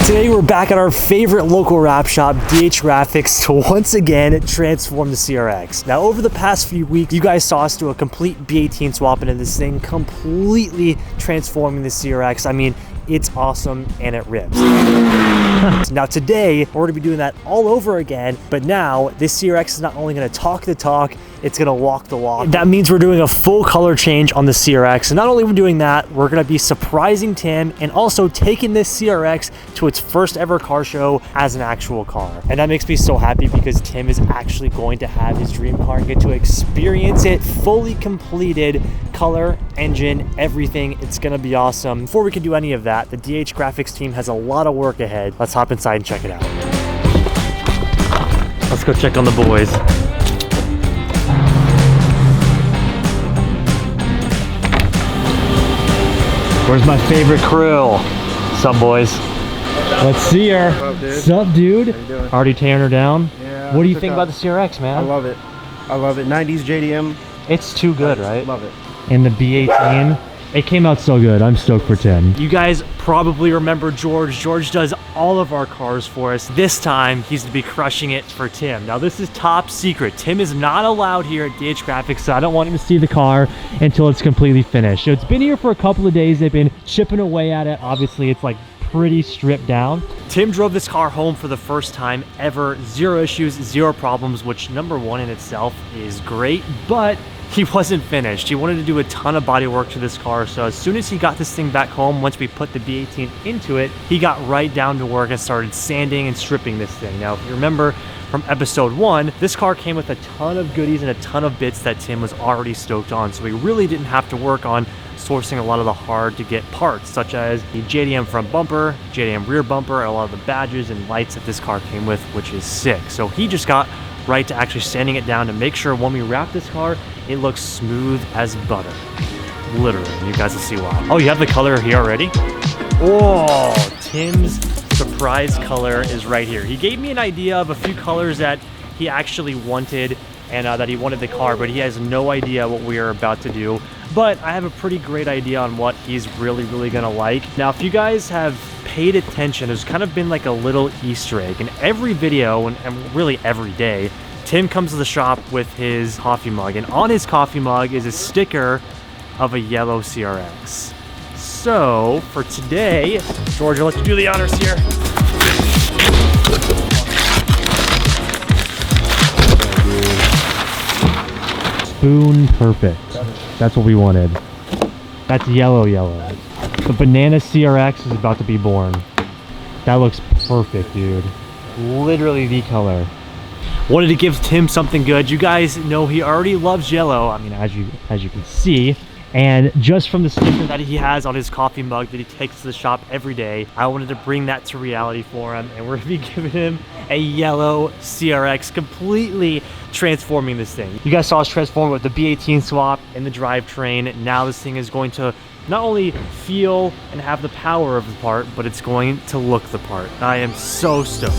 Today we're back at our favorite local wrap shop, DH Graphics, to once again transform the CRX. Now over the past few weeks, you guys saw us do a complete B18 swap into this thing, completely transforming the CRX. I mean, it's awesome and it rips. Now today, we're gonna be doing that all over again, but now this CRX is not only gonna talk the talk, it's gonna walk the walk. That means we're doing a full color change on the CRX. And not only are we doing that, we're gonna be surprising Tim and also taking this CRX to its first ever car show as an actual car. And that makes me so happy because Tim is actually going to have his dream car and get to experience it fully completed, color, engine, everything. It's gonna be awesome. Before we can do any of that, the DH Graphics team has a lot of work ahead. Let's hop inside and check it out. Let's go check on the boys. Where's my favorite crew? What's up, boys? Let's see her. What's up, dude? How you doing? Already tearing her down? Yeah. What do you think about the CRX, man? I love it. I love it. 90s JDM. It's too good, right? Love it. And the B18, it came out so good. I'm stoked for Tim. You guys probably remember George. George does all of our cars for us. This time, he's to be crushing it for Tim. Now, this is top secret. Tim is not allowed here at DH Graphics, so I don't want him to see the car until it's completely finished. So it's been here for a couple of days. They've been chipping away at it. Obviously, it's like pretty stripped down. Tim drove this car home for the first time ever. Zero issues, zero problems, which number one in itself is great, but he wasn't finished. He wanted to do a ton of body work to this car, so as soon as he got this thing back home, once we put the B18 into it, he got right down to work and started sanding and stripping this thing. Now, if you remember from episode 1, this car came with a ton of goodies and a ton of bits that Tim was already stoked on, so we really didn't have to work on sourcing a lot of the hard to get parts, such as the JDM front bumper, JDM rear bumper, and a lot of the badges and lights that this car came with, which is sick. So he just got right to actually sanding it down to make sure when we wrap this car, it looks smooth as butter. Literally, you guys will see why. Oh, you have the color here already? Oh, Tim's surprise color is right here. He gave me an idea of a few colors that he actually wanted and that he wanted the car, but he has no idea what we are about to do. But I have a pretty great idea on what he's really gonna like. Now, if you guys have paid attention, there's kind of been like a little Easter egg. In every video, and really every day, Tim comes to the shop with his coffee mug, and on his coffee mug is a sticker of a yellow CRX. So, for today, George, I'll let you do the honors here. Spoon perfect. That's what we wanted. That's yellow. The banana CRX is about to be born. That looks perfect, dude. Literally the color. Wanted to give Tim something good. You guys know he already loves yellow. I mean, as you can see. And just from the sticker that he has on his coffee mug that he takes to the shop every day, I wanted to bring that to reality for him. And we're gonna be giving him a yellow CRX, completely transforming this thing. You guys saw us transform with the B18 swap and the drivetrain. Now this thing is going to not only feel and have the power of the part, but it's going to look the part. I am so stoked.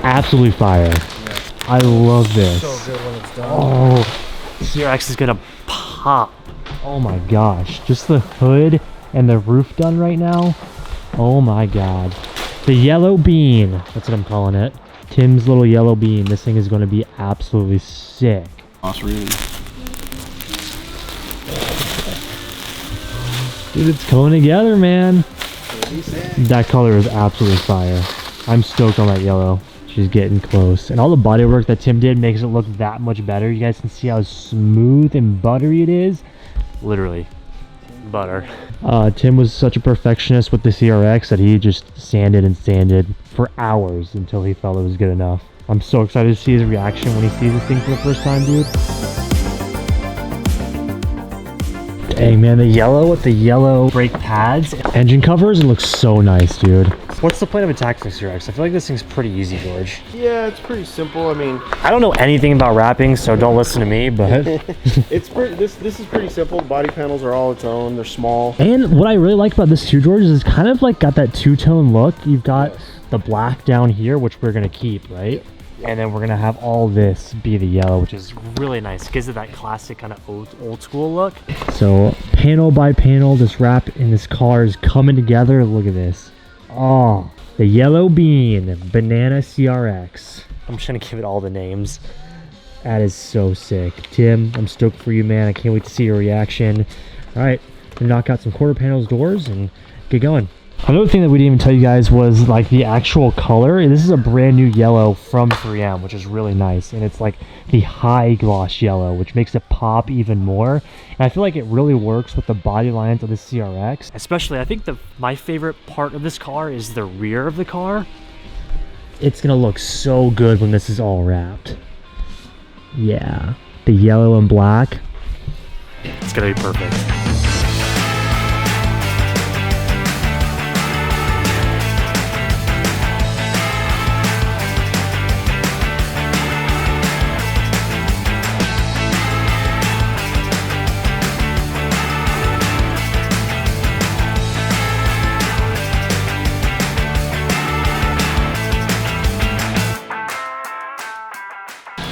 Absolutely fire. Yeah. I love this. So good when it's done. Oh, CRX is gonna pop. Oh my gosh. Just the hood and the roof done right now. Oh my god. The yellow bean. That's what I'm calling it. Tim's little yellow bean. This thing is gonna be absolutely sick. Awesome. Dude, it's coming together, man. That color is absolutely fire. I'm stoked on that yellow. She's getting close, and all the body work that Tim did makes it look that much better. You guys can see how smooth and buttery it is. Literally butter. Tim was such a perfectionist with the CRX that he just sanded and sanded for hours until he felt it was good enough. I'm so excited to see his reaction when he sees this thing for the first time, dude. Dang, man, the yellow with the yellow brake pads, engine covers, it looks so nice, dude. What's the plan of attack for CRX? I feel like this thing's pretty easy, George. Yeah, it's pretty simple. I mean, I don't know anything about wrapping, so don't listen to me, but... it's pretty. This is pretty simple. Body panels are all its own. They're small. And what I really like about this too, George, is it's kind of like got that two-tone look. You've got the black down here, which we're gonna keep, right? And then we're gonna have all this be the yellow, which is really nice. Gives it that classic kind of old school look. So panel by panel, this wrap in this car is coming together. Look at this. Oh, the yellow bean, banana CRX. I'm just gonna give it all the names. That is so sick. Tim, I'm stoked for you, man. I can't wait to see your reaction. All right, we knock out some quarter panels doors and get going. Another thing that we didn't even tell you guys was like the actual color. This is a brand new yellow from 3M, which is really nice. And it's like the high gloss yellow, which makes it pop even more. And I feel like it really works with the body lines of the CRX. Especially, I think my favorite part of this car is the rear of the car. It's gonna look so good when this is all wrapped. Yeah, the yellow and black. It's gonna be perfect.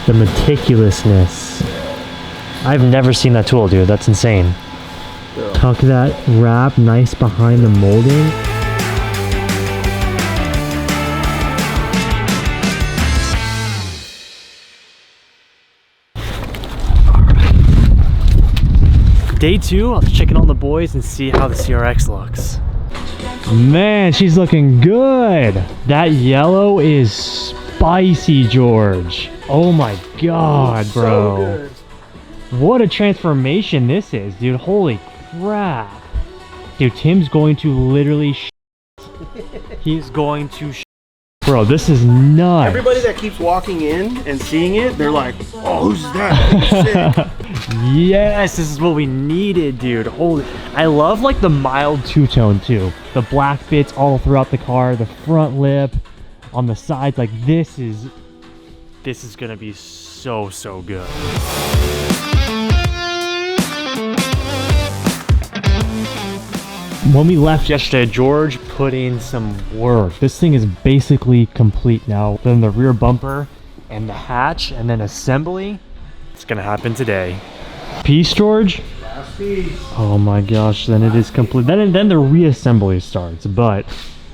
The meticulousness. I've never seen that tool, dude. That's insane. Yeah. Tuck that wrap nice behind the molding. Day 2, I was checking on the boys and see how the CRX looks. Man, she's looking good. That yellow is spicy, George. Oh my god, bro. So what a transformation this is, dude. Holy crap. Dude, Tim's going to literally He's going to Bro, this is nuts. Everybody that keeps walking in and seeing it, they're like, oh, who's that? Yes, this is what we needed, dude. Holy, I love like the mild two-tone too. The black bits all throughout the car, the front lip, on the sides. Like this is gonna be so good. When we left yesterday, George put in some work. This thing is basically complete now. Then the rear bumper and the hatch and then assembly. It's gonna happen today. Piece, George? Last piece. Oh my gosh, then it is complete. Then the reassembly starts, but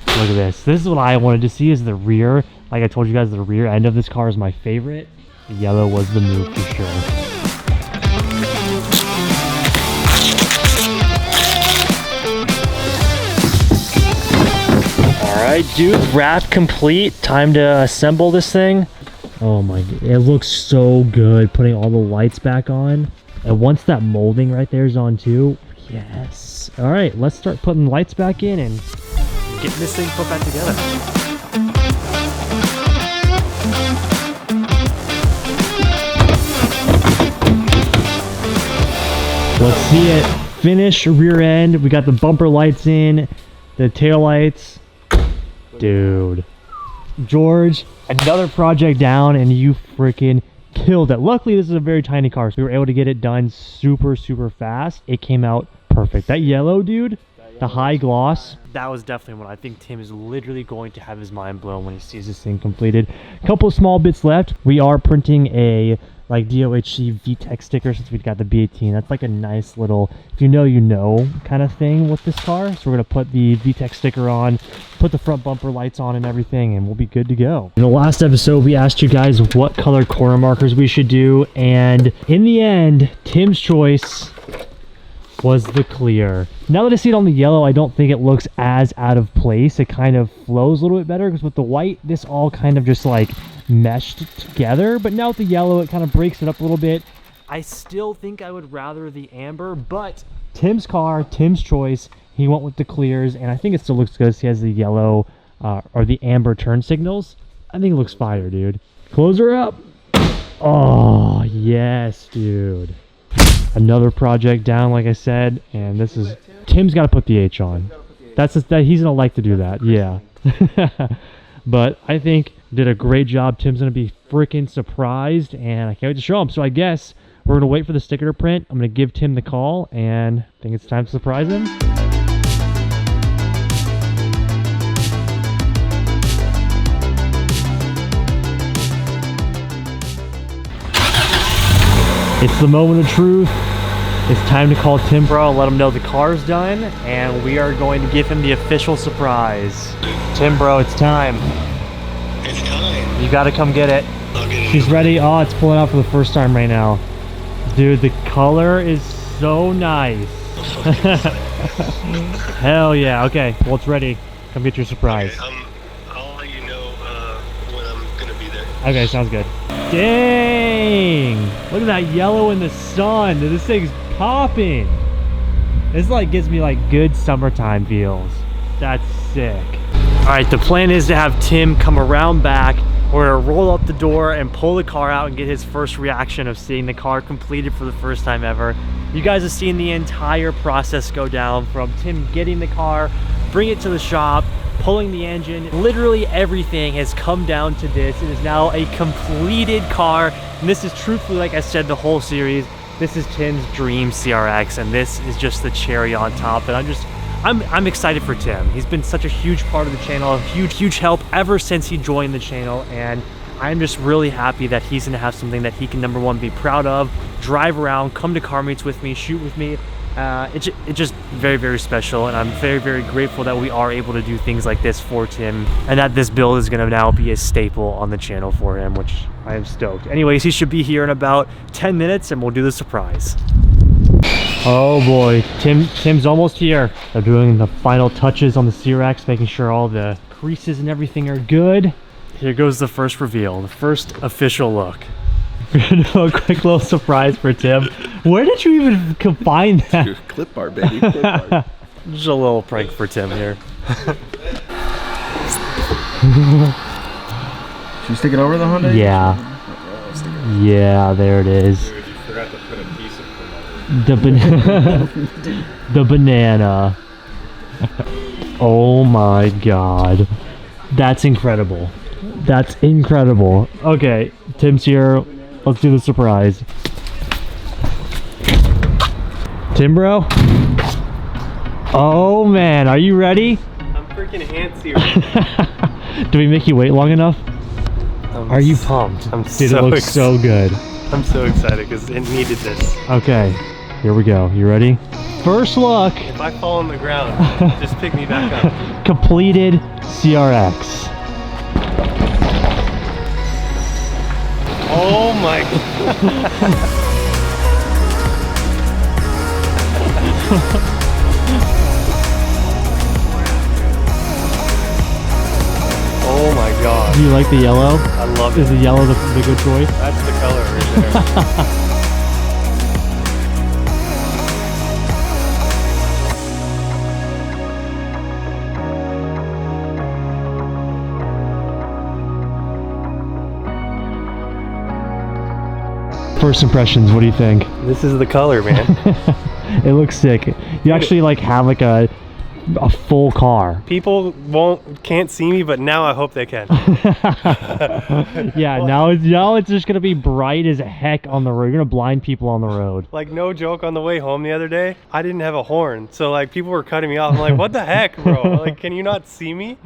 look at this. This is what I wanted to see, is the rear. Like I told you guys, the rear end of this car is my favorite. The yellow was the move for sure. Alright, dude, wrap complete. Time to assemble this thing. Oh my god, it looks so good putting all the lights back on. And once that molding right there is on too, yes. Alright, let's start putting lights back in and getting this thing put back together. Let's see it. Finish rear end. We got the bumper lights in, the tail lights. Dude. George, another project down and you freaking killed it. Luckily, this is a very tiny car, so we were able to get it done super fast. It came out perfect. That yellow, dude, the high gloss, that was definitely one. I think Tim is literally going to have his mind blown when he sees this thing completed. A couple of small bits left. We are printing a like DOHC VTEC sticker since we've got the B18. That's like a nice little, if you know, you know kind of thing with this car. So we're gonna put the VTEC sticker on, put the front bumper lights on and everything, and we'll be good to go. In the last episode, we asked you guys what color corner markers we should do, and in the end, Tim's choice was the clear. Now that I see it on the yellow, I don't think it looks as out of place. It kind of flows a little bit better because with the white, this all kind of just like meshed together, but now with the yellow, it kind of breaks it up a little bit. I still think I would rather the amber, but Tim's car, Tim's choice, he went with the clears, and I think it still looks good. He has the yellow or the amber turn signals. I think it looks fire, dude. Close her up. Oh, yes, dude. Another project down, like I said, and this is Tim's got to put the H on. That's just, that he's gonna like to do that. Yeah. But I think did a great job. Tim's gonna be freaking surprised, and I can't wait to show him. So I guess we're gonna wait for the sticker to print. I'm gonna give Tim the call, and I think it's time to surprise him. It's the moment of truth. It's time to call Tim Bro and let him know the car's done, and we are going to give him the official surprise. Tim Bro, it's time. It's time. You gotta come get it. I'll get it. She's ready. Oh, it's pulling out for the first time right now. Dude, the color is so nice. Hell yeah. Okay, well, it's ready. Come get your surprise. Okay, I'll let you know when I'm gonna be there. Okay, sounds good. Dang! Look at that yellow in the sun. Dude, this thing's popping. This like gives me like good summertime feels. That's sick. All right, the plan is to have Tim come around back. We're gonna roll up the door and pull the car out and get his first reaction of seeing the car completed for the first time ever. You guys have seen the entire process go down from Tim getting the car, bring it to the shop, pulling the engine. Literally everything has come down to this. It is now a completed car, and this is truthfully, like I said, the whole series. This is Tim's dream CRX, and this is just the cherry on top. And I'm excited for Tim. He's been such a huge part of the channel, a huge help ever since he joined the channel, and I'm just really happy that he's gonna have something that he can, number one, be proud of, drive around, come to car meets with me, shoot with me. It's just very special, and I'm very grateful that we are able to do things like this for Tim, and that this build is gonna now be a staple on the channel for him, which I am stoked. Anyways, he should be here in about 10 minutes, and we'll do the surprise. Oh boy, Tim's almost here. They're doing the final touches on the CRX, making sure all the creases and everything are good. Here goes the first reveal, the first official look. We're gonna do a quick little surprise for Tim. Where did you even find that? Your clip bar, baby. Clip bar. Just a little prank for Tim here. Should we stick it over the Hyundai? Yeah. Yeah, there it is. Dude, you forgot to put a piece of The banana. Oh my god. That's incredible. That's incredible. Okay, Tim's here. Let's do the surprise. Tim Bro? Oh man, are you ready? I'm freaking antsy. Did we make you wait long enough? Are you pumped? I'm Dude, it looks so good. I'm so excited because it needed this. Okay, here we go. You ready? First look. If I fall on the ground, just pick me back up. Completed CRX. Oh my god. Oh my god. Do you like the yellow? I love Is it. the yellow the good choice? That's the color right there. First impressions, what do you think? This is the color, man. It looks sick. You actually like have like a full car. People can't see me, but now I hope they can. Yeah, now it's just gonna be bright as heck on the road. You're gonna blind people on the road. Like, no joke, on the way home the other day, I didn't have a horn. So like people were cutting me off. I'm like, what the heck, bro? Like, can you not see me?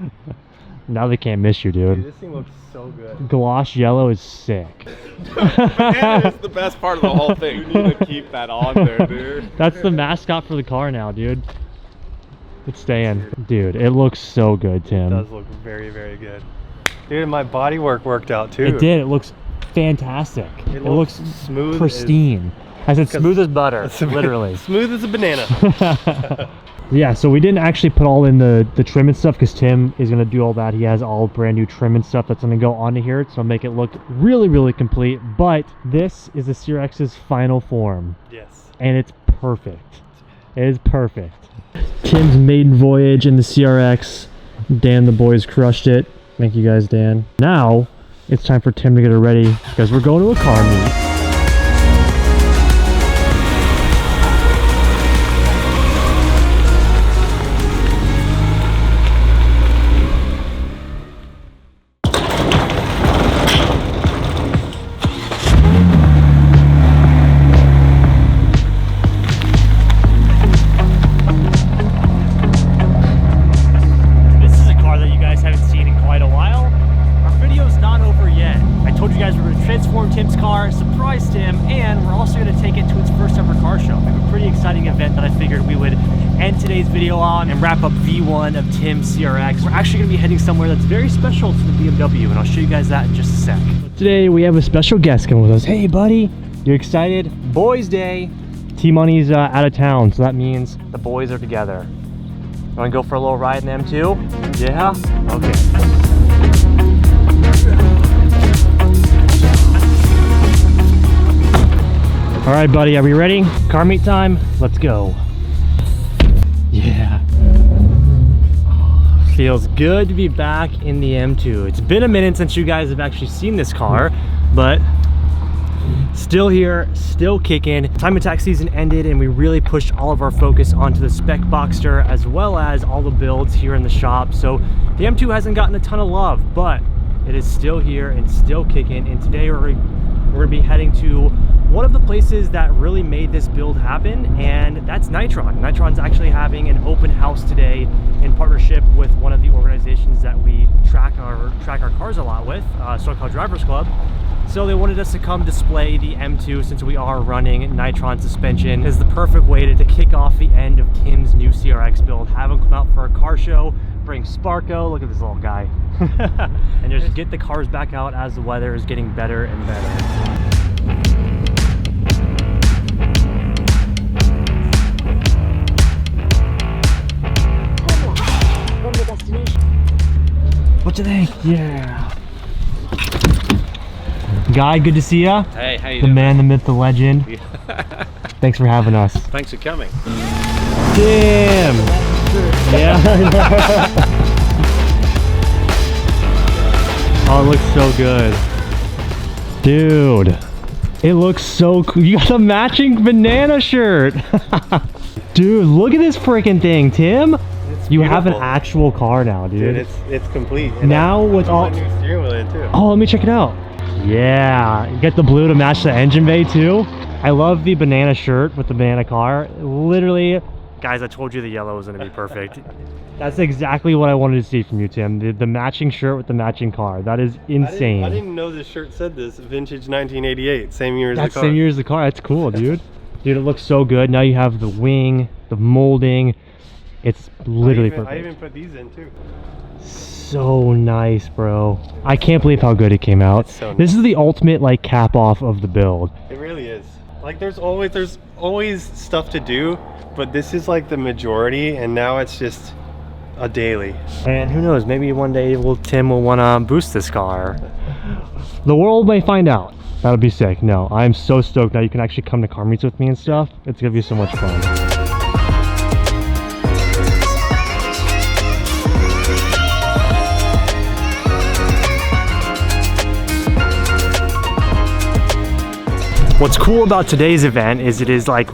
Now they can't miss you, Dude, dude. this thing looks so good. Gloss yellow is sick. banana is the best part of the whole thing. You need to keep that on there, dude. That's the mascot for the car now, dude. It's staying. Dude, it looks so good, Tim. It does look very good. Dude, my body work worked out too. It did. It looks fantastic. It looks smooth, pristine. I said smooth as butter, literally. Smooth as a banana. Yeah, so we didn't actually put all in the trim and stuff because Tim is going to do all that. He has all brand new trim and stuff that's going to go onto here. So make it look really complete. But this is the CRX's final form. Yes. And it's perfect. It is perfect. Tim's maiden voyage in the CRX. Dan, the boys crushed it. Thank you guys, Dan. Now, it's time for Tim to get her ready because we're going to a car meet. car, surprise Tim, and we're also going to take it to its first ever car show. We have a pretty exciting event that I figured we would end today's video on and wrap up V1 of Tim's CRX. We're actually going to be heading somewhere that's very special to the BMW, and I'll show you guys that in just a sec. Today we have a special guest coming with us. Hey buddy, you excited? Boys Day. T-Money's out of town, so that means the boys are together. You want to go for a little ride in the M2? Yeah? Okay. All right, buddy, are we ready? Car meet time? Let's go. Yeah. Feels good to be back in the M2. It's been a minute since you guys have actually seen this car, but still here, still kicking. Time attack season ended and we really pushed all of our focus onto the spec Boxster as well as all the builds here in the shop. So the M2 hasn't gotten a ton of love, but it is still here and still kicking. And today we're gonna be heading to one of the places that really made this build happen, and that's Nitron. Nitron's actually having an open house today in partnership with one of the organizations that we track our cars a lot with, SoCal Drivers Club. So they wanted us to come display the M2 since we are running Nitron suspension. Is the perfect way to kick off the end of Tim's new CRX build. Have him come out for a car show, bring Sparko, look at this little guy, and just get the cars back out as the weather is getting better and better. What you think? Yeah. Guy, good to see ya. Hey, how you doing? The man, the myth, the legend. Thanks for having us. Thanks for coming. Damn. Yeah. Oh, it looks so good. Dude, it looks so cool. You got a matching banana shirt. Dude, look at this freaking thing, Tim. You have an actual car now, dude. Dude, it's complete. And now with all new steering wheel in too. Oh, let me check it out. Yeah, you get the blue to match the engine bay too. I love the banana shirt with the banana car. Literally, guys, I told you the yellow was gonna be perfect. That's exactly what I wanted to see from you, Tim. The matching shirt with the matching car. That is insane. I didn't know this shirt said this. Vintage 1988, same year as the car. That's same year as the car. That's cool, dude. Dude, it looks so good. Now you have the wing, the molding. It's literally perfect. I even put these in too. So nice, bro. I can't believe how good it came out. So nice. This is the ultimate like cap off of the build. It really is. Like there's always stuff to do, but this is like the majority, and now it's just a daily. And who knows, maybe one day Tim will want to boost this car. The world may find out. That would be sick. No, I'm so stoked now you can actually come to car meets with me and stuff. It's gonna be so much fun. What's cool about today's event is it's like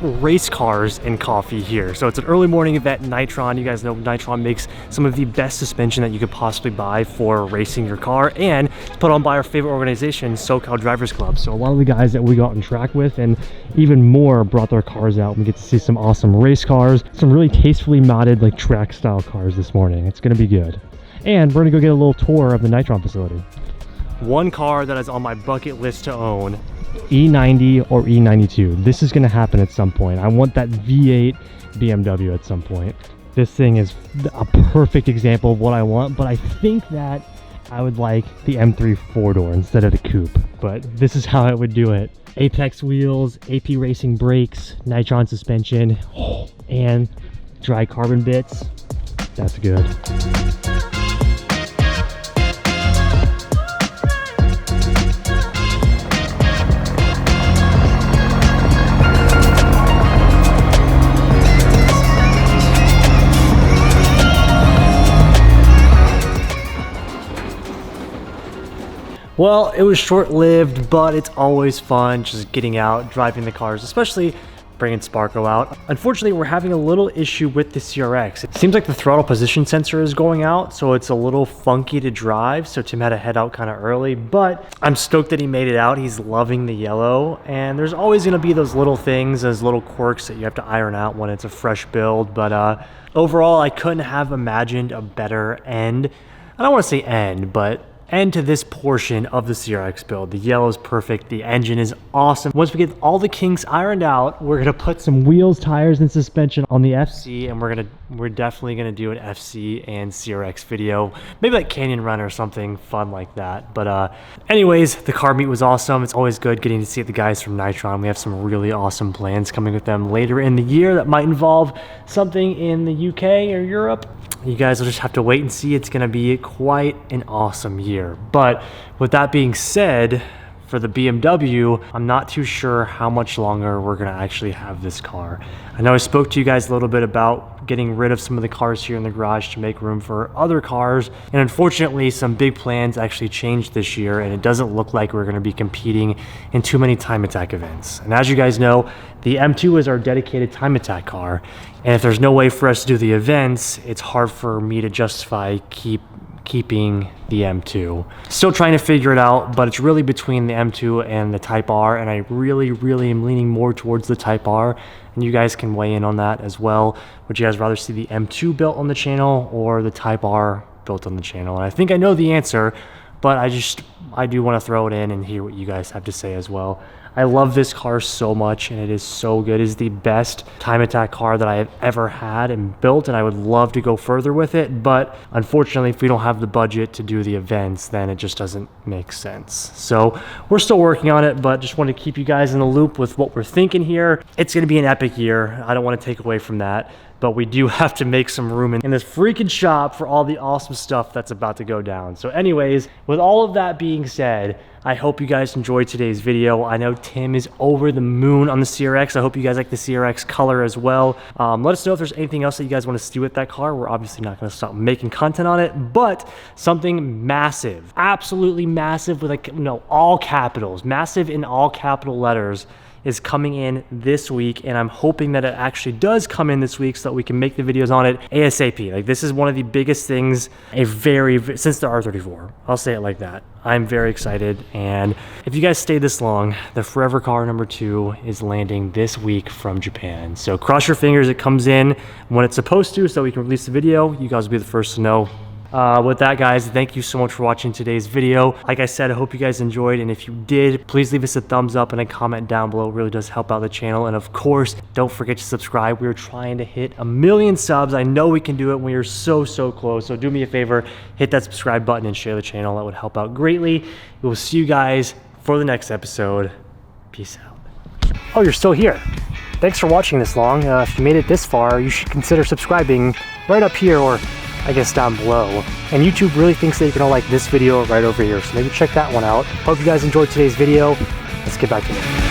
race cars and coffee here. So it's an early morning event, Nitron. You guys know Nitron makes some of the best suspension that you could possibly buy for racing your car, and it's put on by our favorite organization, SoCal Drivers Club. So a lot of the guys that we go out and track with and even more brought their cars out. We get to see some awesome race cars, some really tastefully modded like track style cars this morning. It's gonna be good. And we're gonna go get a little tour of the Nitron facility. One car that is on my bucket list to own, E90 or E92. This is going to happen at some point. I want that V8 BMW at some point. This thing is a perfect example of what I want, but I think that I would like the M3 4-door instead of the coupe, but this is how I would do it. Apex wheels, AP racing brakes, Nitron suspension, and dry carbon bits. That's good. Well, it was short-lived, but it's always fun just getting out, driving the cars, especially bringing Sparko out. Unfortunately, we're having a little issue with the CRX. It seems like the throttle position sensor is going out, so it's a little funky to drive, so Tim had to head out kind of early, but I'm stoked that he made it out. He's loving the yellow, and there's always going to be those little things, those little quirks that you have to iron out when it's a fresh build, but overall, I couldn't have imagined a better end. I don't want to say end, but end to this portion of the CRX build. The yellow is perfect. The engine is awesome. Once we get all the kinks ironed out, we're gonna put some wheels, tires, and suspension on the FC, and we're definitely gonna do an FC and CRX video, maybe like Canyon Run or something fun like that. But anyways, the car meet was awesome. It's always good getting to see the guys from Nitron. We have some really awesome plans coming with them later in the year that might involve something in the UK or Europe. You guys will just have to wait and see. It's going to be quite an awesome year. But with that being said, for the BMW, I'm not too sure how much longer we're going to actually have this car. I know I spoke to you guys a little bit about getting rid of some of the cars here in the garage to make room for other cars. And unfortunately, some big plans actually changed this year, and it doesn't look like we're going to be competing in too many time attack events. And as you guys know, the M2 is our dedicated time attack car. And if there's no way for us to do the events, it's hard for me to justify keeping the M2. Still trying to figure it out, but it's really between the M2 and the Type R, and I really am leaning more towards the Type R, and you guys can weigh in on that as well. Would you guys rather see the M2 built on the channel or the Type R built on the channel? And I think I know the answer, but I do want to throw it in and hear what you guys have to say as well. I love this car so much, and it is so good. It is the best time attack car that I have ever had and built, and I would love to go further with it. But unfortunately, if we don't have the budget to do the events, then it just doesn't make sense. So we're still working on it, but just want to keep you guys in the loop with what we're thinking here. It's going to be an epic year. I don't want to take away from that, but we do have to make some room in this freaking shop for all the awesome stuff that's about to go down. So anyways, with all of that being said, I hope you guys enjoyed today's video. I know Tim is over the moon on the CRX. I hope you guys like the CRX color as well. Let us know if there's anything else that you guys want to see with that car. We're obviously not going to stop making content on it, but something massive, absolutely massive with, like, no, all capitals, massive in all capital letters, is coming in this week, and I'm hoping that it actually does come in this week so that we can make the videos on it ASAP. Like, this is one of the biggest things since the R34. I'll say it like that. I'm very excited, and if you guys stay this long, the Forever Car #2 is landing this week from Japan. So cross your fingers it comes in when it's supposed to so we can release the video. You guys will be the first to know. With that, guys, thank you so much for watching today's video. Like I said, I hope you guys enjoyed, and if you did, please leave us a thumbs up and a comment down below. It really does help out the channel. And of course, don't forget to subscribe. We're trying to hit 1 million subs. I know we can do it. We are so close. So do me a favor, hit that subscribe button and share the channel. That would help out greatly. We will see you guys for the next episode. Peace out. Oh, you're still here. Thanks for watching this long. If you made it this far, you should consider subscribing right up here, or I guess down below. And YouTube really thinks that you're gonna like this video right over here, so maybe check that one out. Hope you guys enjoyed today's video. Let's get back to it.